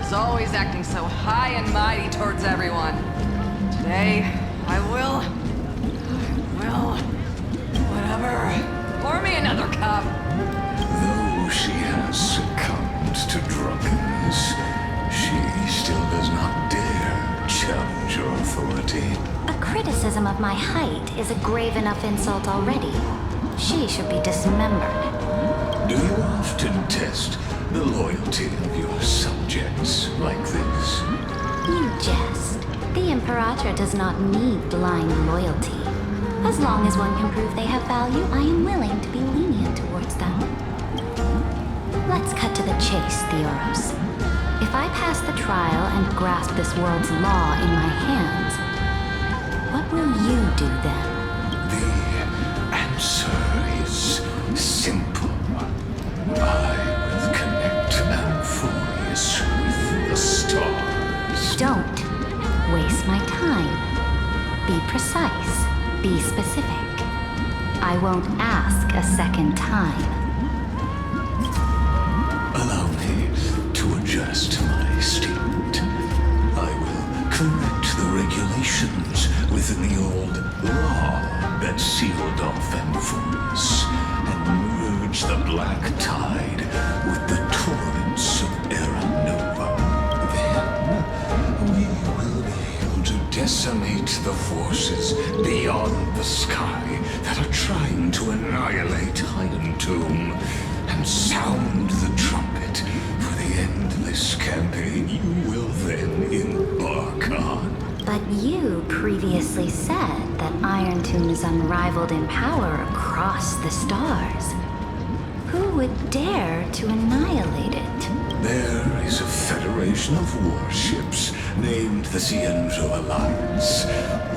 was always acting so high and mighty towards everyone. Today, I will... whatever. Pour me another cup. Though she has succumbed to drunkenness, she still does not dare challenge your authority. A criticism of my height is a grave enough insult already. She should be dismembered. Do you often test the loyalty of your subjects like this? You jest. The Imperator does not need blind loyalty. As long as one can prove they have value, I am willing to be lenient towards them. Let's cut to the chase, Theoros. If I pass the trial and grasp this world's law in my hands, what will you do then? The answer is simple. I will connect Amphoreus with the stars. Don't waste my time. Be precise. Be specific. I won't ask a second time. Allow me to adjust my statement. I will correct the regulations within the old law that sealed off Amphoreus and merge the black tide with the torrents of Aranova. Then we will be able to decimate the forces beyond the sky that are trying to annihilate Heidentum and sound the trumpet for the endless campaign you will then embark on. But you previously said that Iron Tomb is unrivaled in power across the stars. Who would dare to annihilate it? There is a federation of warships named the Cienzo Alliance,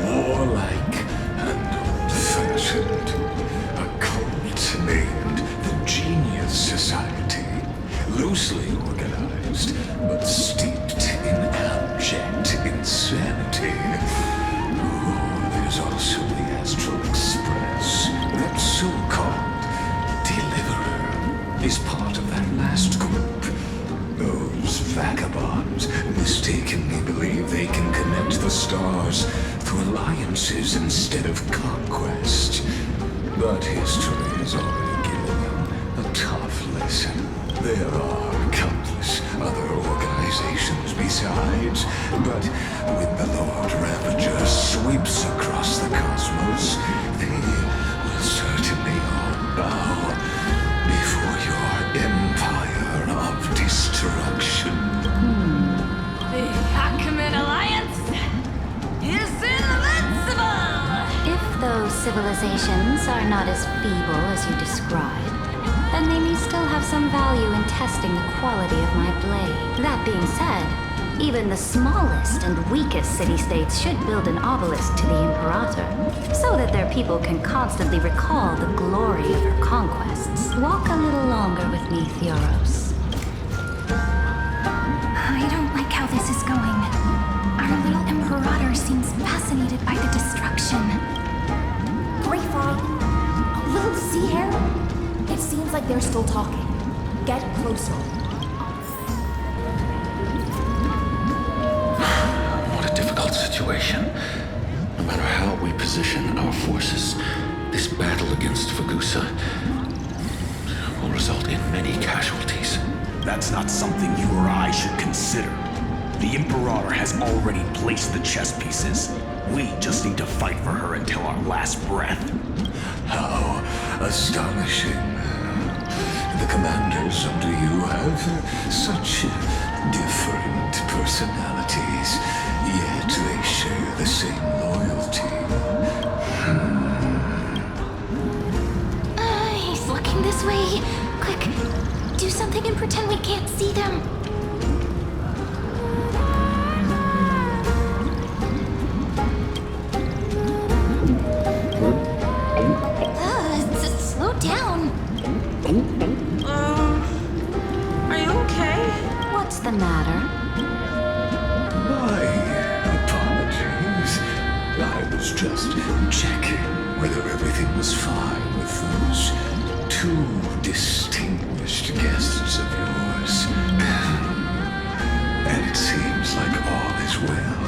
warlike and old-fashioned. A cult named the Genius Society, loosely organized, but steeped in abject insanity. Oh, there's also the Astral Express, that so-called Deliverer, is part of that last group. Those vagabonds mistakenly believe they can connect the stars through alliances instead of conquest. But history has already given them a tough lesson. There are countless other organizations besides, but when the Lord Ravager sweeps across the cosmos, they will certainly all bow before your empire of destruction. The Hackman Alliance is invincible! If those civilizations are not as feeble as you describe, then they may still have some value in testing the quality of my blade. That being said, even the smallest and weakest city-states should build an obelisk to the Imperator, so that their people can constantly recall the glory of her conquests. Walk a little longer with me, Theoros. I don't like how this is going. Our little Imperator seems fascinated by the destruction. Greyfly, little sea hare. It seems like they're still talking. Get closer. What a difficult situation. No matter how we position our forces, this battle against Fagusa will result in many casualties. That's not something you or I should consider. The Imperator has already placed the chess pieces. We just need to fight for her until our last breath. How astonishing. The commanders under you have such different personalities, yet they share the same loyalty. He's looking this way. Quick, do something and pretend we can't see them. Slow down. Are you okay? What's the matter? My apologies. I was just checking whether everything was fine with those two distinguished guests of yours. And it seems like all is well.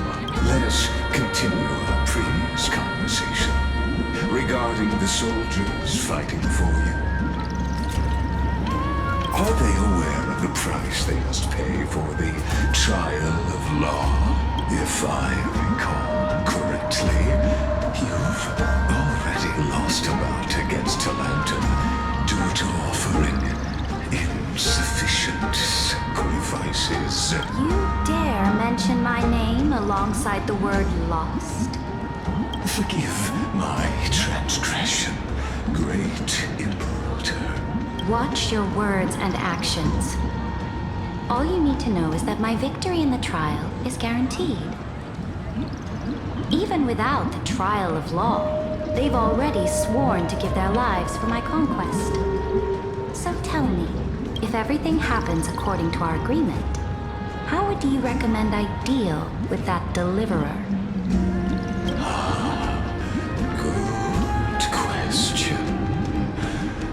Let us continue our previous conversation regarding the soldiers fighting for you. Are they aware of the price they must pay for the trial of law? If I recall correctly, you've already lost a bout against Lantern due to offering insufficient sacrifices. You dare mention my name alongside the word lost? Forgive my transgression, great Imperator. Watch your words and actions. All you need to know is that my victory in the trial is guaranteed. Even without the trial of law, they've already sworn to give their lives for my conquest. So tell me, if everything happens according to our agreement, how would you recommend I deal with that deliverer? Good question.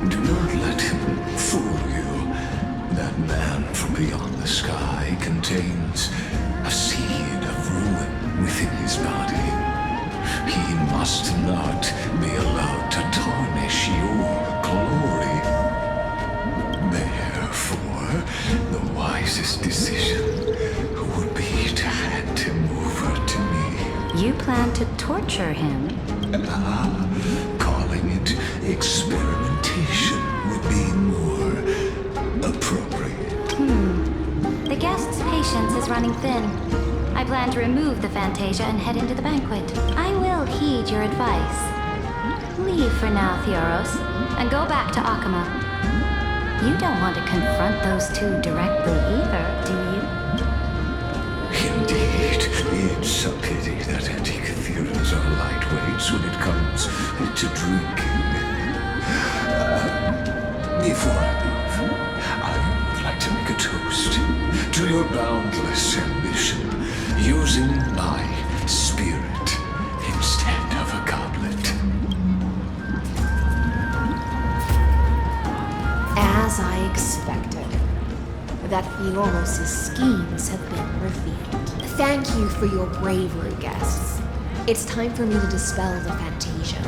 Do not let him fool you. That man from beyond the sky contains a seed of ruin within his body. He must not be allowed to tarnish your glory. Therefore, the wisest decision would be to hand him over to me. You plan to torture him? Calling it experimentation would be more appropriate. The guest's patience is running thin. I plan to remove the Fantasia and head into the banquet. I will heed your advice. Leave for now, Theoros, and go back to Akama. You don't want to confront those two directly either, do you? Indeed, it's a pity that Antikytheras are lightweights when it comes to drinking. Before I leave, I would like to make a toast to your boundless ambition, using my spirit instead of a goblet. As I expected, that Theoros' schemes have been revealed. Thank you for your bravery, guests. It's time for me to dispel the Fantasia.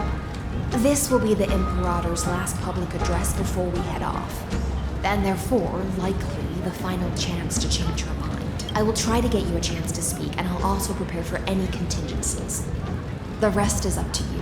This will be the Imperator's last public address before we head off, and therefore, likely, the final chance to change her mind. I will try to get you a chance to speak, and I'll also prepare for any contingencies. The rest is up to you.